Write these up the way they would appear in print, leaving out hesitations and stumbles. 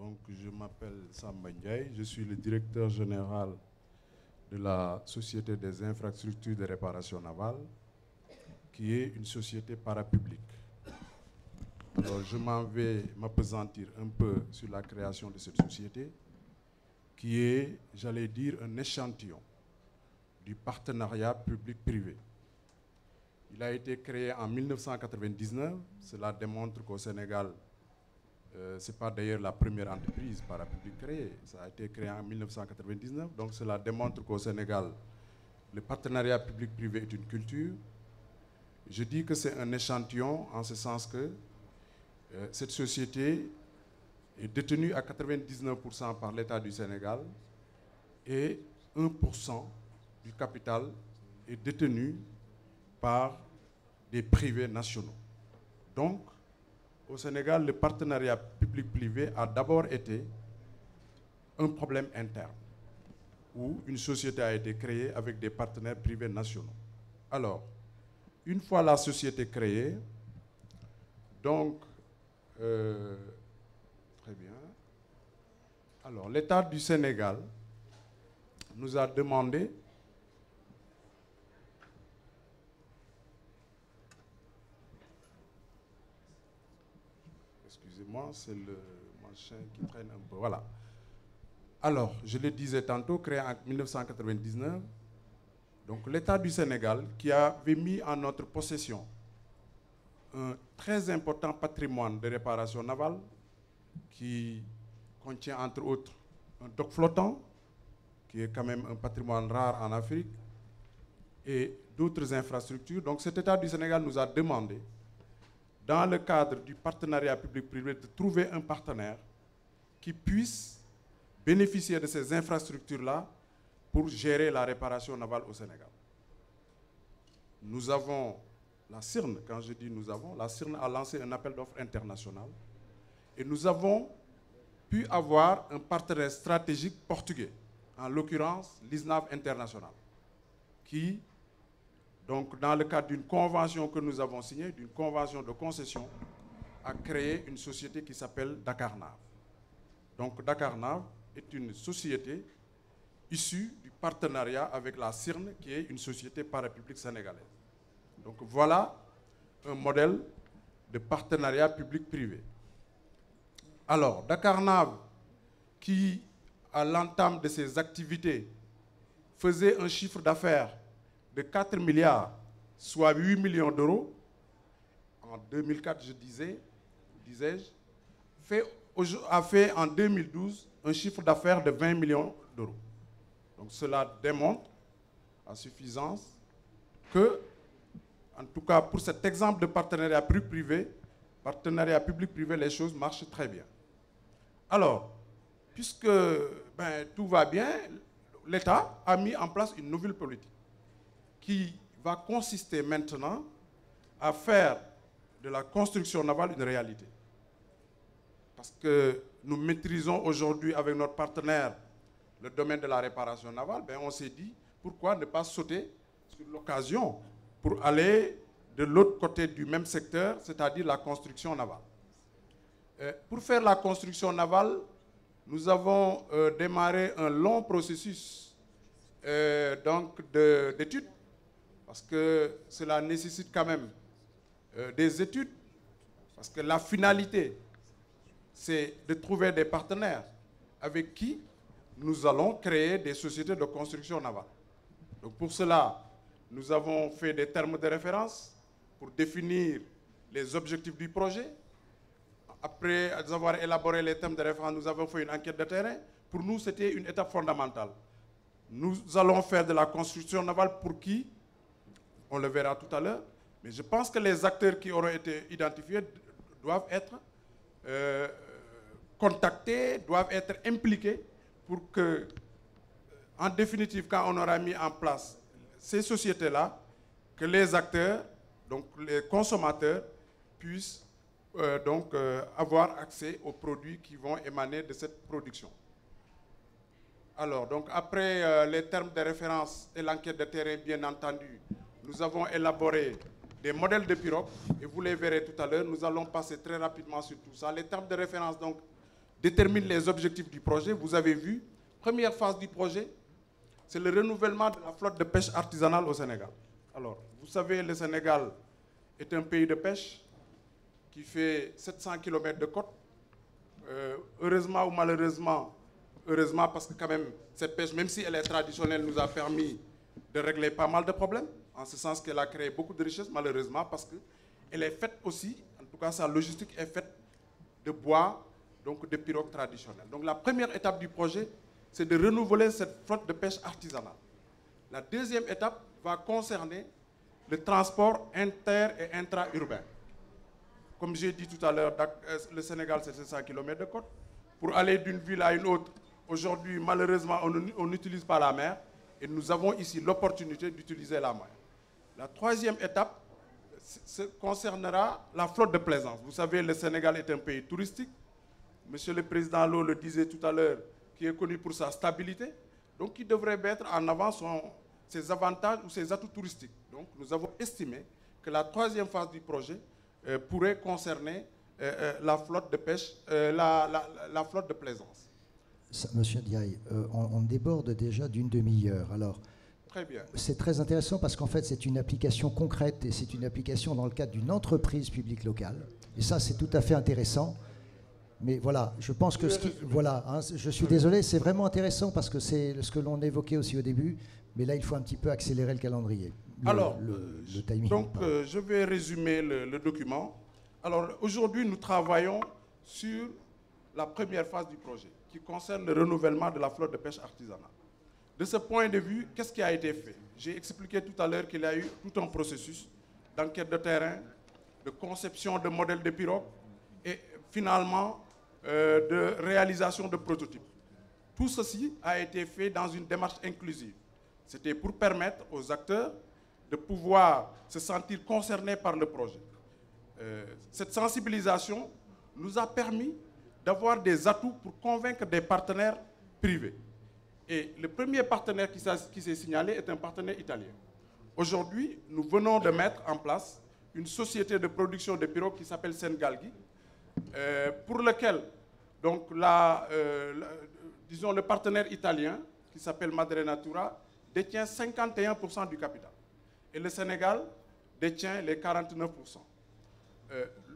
Donc, je m'appelle Samba Ndiaye, je suis le directeur général de la Société des infrastructures de réparation navale, qui est une société parapublique. Alors, je m'en vais m'appesantir un peu sur la création de cette société, qui est, j'allais dire, un échantillon du partenariat public-privé. Il a été créé en 1999. Cela démontre qu'au Sénégal, ce n'est pas d'ailleurs la première entreprise parapublique créée. Ça a été créé en 1999. Donc cela démontre qu'au Sénégal, le partenariat public-privé est une culture. Je dis que c'est un échantillon en ce sens que cette société est détenue à 99% par l'État du Sénégal et 1% du capital est détenu par des privés nationaux. Donc, au Sénégal, le partenariat public-privé a d'abord été un problème interne, où une société a été créée avec des partenaires privés nationaux. Alors, une fois la société créée, donc, très bien. Alors, l'État du Sénégal nous a demandé excusez-moi, c'est le machin qui traîne un peu. Voilà. Alors, je le disais tantôt, créé en 1999, donc l'État du Sénégal qui avait mis en notre possession un très important patrimoine de réparation navale qui contient entre autres un dock flottant, qui est quand même un patrimoine rare en Afrique, et d'autres infrastructures. Donc cet État du Sénégal nous a demandé, dans le cadre du partenariat public-privé, de trouver un partenaire qui puisse bénéficier de ces infrastructures-là pour gérer la réparation navale au Sénégal. Nous avons la CIRN, quand je dis nous avons, la CIRN a lancé un appel d'offres international et nous avons pu avoir un partenaire stratégique portugais, en l'occurrence l'ISNAV International, qui, donc, dans le cadre d'une convention que nous avons signée, d'une convention de concession, a créé une société qui s'appelle Dakarnav. Donc Dakarnav est une société issue du partenariat avec la CIRN, qui est une société parapublique sénégalaise. Donc voilà un modèle de partenariat public-privé. Alors, Dakarnav, qui, à l'entame de ses activités, faisait un chiffre d'affaires de 4 milliards, soit 8 millions d'euros, en 2004, disais-je, a fait en 2012 un chiffre d'affaires de 20 millions d'euros. Donc cela démontre à suffisance que, en tout cas pour cet exemple de partenariat public-privé, les choses marchent très bien. Alors, puisque tout va bien, l'État a mis en place une nouvelle politique qui va consister maintenant à faire de la construction navale une réalité. Parce que nous maîtrisons aujourd'hui avec notre partenaire le domaine de la réparation navale, on s'est dit, pourquoi ne pas sauter sur l'occasion pour aller de l'autre côté du même secteur, c'est-à-dire la construction navale. Pour faire la construction navale, nous avons démarré un long processus d'études, parce que cela nécessite quand même des études, parce que la finalité, c'est de trouver des partenaires avec qui nous allons créer des sociétés de construction navale. Donc pour cela, nous avons fait des termes de référence pour définir les objectifs du projet. Après avoir élaboré les termes de référence, nous avons fait une enquête de terrain. Pour nous, c'était une étape fondamentale. Nous allons faire de la construction navale pour qui? On le verra tout à l'heure. Mais je pense que les acteurs qui auront été identifiés doivent être contactés, doivent être impliqués pour que, en définitive, quand on aura mis en place ces sociétés-là, que les acteurs, donc les consommateurs, puissent avoir accès aux produits qui vont émaner de cette production. Alors, donc après les termes de référence et l'enquête de terrain, bien entendu, nous avons élaboré des modèles de pirogue, et vous les verrez tout à l'heure. Nous allons passer très rapidement sur tout ça. Les termes de référence donc, détermine les objectifs du projet. Vous avez vu, première phase du projet, c'est le renouvellement de la flotte de pêche artisanale au Sénégal. Alors, vous savez, le Sénégal est un pays de pêche qui fait 700 km de côte. Heureusement ou malheureusement, heureusement parce que quand même, cette pêche, même si elle est traditionnelle, nous a permis de régler pas mal de problèmes, en ce sens qu'elle a créé beaucoup de richesses, malheureusement, parce qu'elle est faite aussi, en tout cas sa logistique est faite de bois, donc de pirogues traditionnelles. Donc la première étape du projet, c'est de renouveler cette flotte de pêche artisanale. La deuxième étape va concerner le transport inter- et intra-urbain. Comme j'ai dit tout à l'heure, le Sénégal, c'est 700 km de côte. Pour aller d'une ville à une autre, aujourd'hui, malheureusement, on n'utilise pas la mer. Et nous avons ici l'opportunité d'utiliser la mer. La troisième étape concernera la flotte de plaisance. Vous savez, le Sénégal est un pays touristique. Monsieur le Président Lo le disait tout à l'heure, qui est connu pour sa stabilité. Donc, il devrait mettre en avant ses avantages ou ses atouts touristiques. Donc, nous avons estimé que la troisième phase du projet pourrait concerner la flotte de pêche, la flotte de plaisance. Monsieur Ndiaye, on déborde déjà d'une demi-heure. Alors, très bien. C'est très intéressant parce qu'en fait, c'est une application concrète et c'est une application dans le cadre d'une entreprise publique locale. Et ça, c'est tout à fait intéressant. Mais voilà, je pense que voilà, hein, je suis désolé, c'est vraiment intéressant parce que c'est ce que l'on évoquait aussi au début. Mais là, il faut un petit peu accélérer le calendrier. Le timing. Donc, je vais résumer le document. Alors, aujourd'hui, nous travaillons sur la première phase du projet, qui concerne le renouvellement de la flotte de pêche artisanale. De ce point de vue, qu'est-ce qui a été fait? J'ai expliqué tout à l'heure qu'il y a eu tout un processus d'enquête de terrain, de conception de modèles de pirogues et finalement de réalisation de prototypes. Tout ceci a été fait dans une démarche inclusive. C'était pour permettre aux acteurs de pouvoir se sentir concernés par le projet. Cette sensibilisation nous a permis d'avoir des atouts pour convaincre des partenaires privés. Et le premier partenaire qui s'est signalé est un partenaire italien. Aujourd'hui, nous venons de mettre en place une société de production de pirogues qui s'appelle Sengalghi, pour lequel donc, disons, le partenaire italien, qui s'appelle Madre Natura, détient 51% du capital. Et le Sénégal détient les 49%.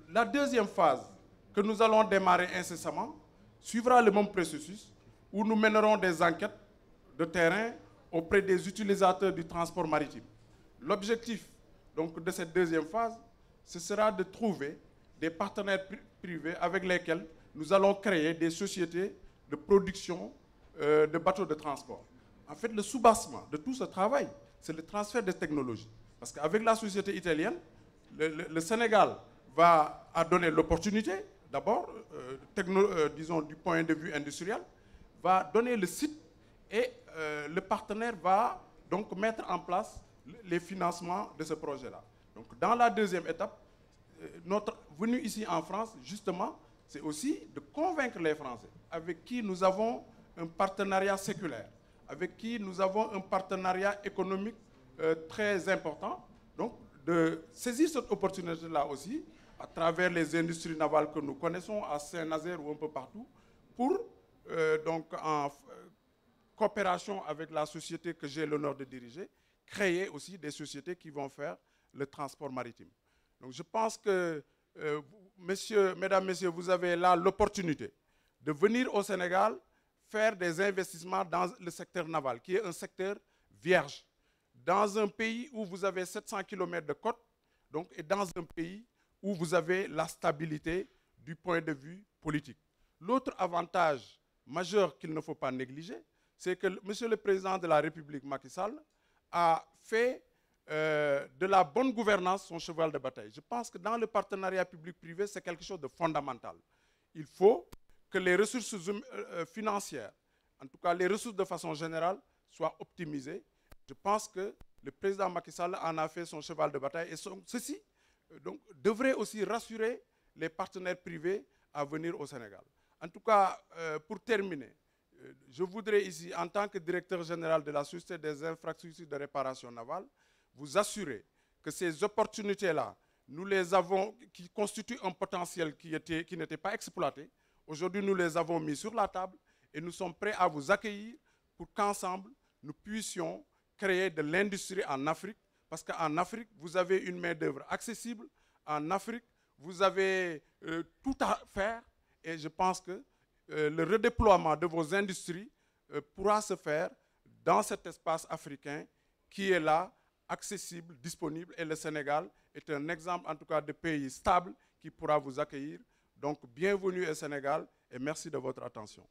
La deuxième phase, que nous allons démarrer incessamment, suivra le même processus où nous mènerons des enquêtes de terrain auprès des utilisateurs du transport maritime. L'objectif donc, de cette deuxième phase, ce sera de trouver des partenaires privés avec lesquels nous allons créer des sociétés de production de bateaux de transport. En fait, le soubassement de tout ce travail, c'est le transfert de technologies. Parce qu'avec la société italienne, le Sénégal a donné l'opportunité, d'abord, disons du point de vue industriel, va donner le site et le partenaire va donc mettre en place les financements de ce projet-là. Donc dans la deuxième étape, notre venue ici en France, justement, c'est aussi de convaincre les Français avec qui nous avons un partenariat séculaire, avec qui nous avons un partenariat économique très important. Donc de saisir cette opportunité-là aussi, à travers les industries navales que nous connaissons à Saint-Nazaire ou un peu partout, pour, donc, en coopération avec la société que j'ai l'honneur de diriger, créer aussi des sociétés qui vont faire le transport maritime. Donc je pense que, mesdames, messieurs, vous avez là l'opportunité de venir au Sénégal faire des investissements dans le secteur naval, qui est un secteur vierge, dans un pays où vous avez 700 km de côte, donc, et dans un pays où vous avez la stabilité du point de vue politique. L'autre avantage majeur qu'il ne faut pas négliger, c'est que Monsieur le Président de la République, Macky Sall, a fait de la bonne gouvernance son cheval de bataille. Je pense que dans le partenariat public-privé, c'est quelque chose de fondamental. Il faut que les ressources financières, en tout cas les ressources de façon générale, soient optimisées. Je pense que le président Macky Sall en a fait son cheval de bataille et ceci donc, devrait aussi rassurer les partenaires privés à venir au Sénégal. En tout cas, pour terminer, je voudrais ici, en tant que directeur général de la Société des infrastructures de réparation navale, vous assurer que ces opportunités-là, nous les avons, qui constituent un potentiel qui n'était pas exploité. Aujourd'hui, nous les avons mis sur la table et nous sommes prêts à vous accueillir pour qu'ensemble, nous puissions créer de l'industrie en Afrique. Parce qu'en Afrique, vous avez une main-d'œuvre accessible. En Afrique, vous avez tout à faire. Et je pense que le redéploiement de vos industries pourra se faire dans cet espace africain qui est là, accessible, disponible. Et le Sénégal est un exemple, en tout cas, de pays stable qui pourra vous accueillir. Donc, bienvenue au Sénégal et merci de votre attention.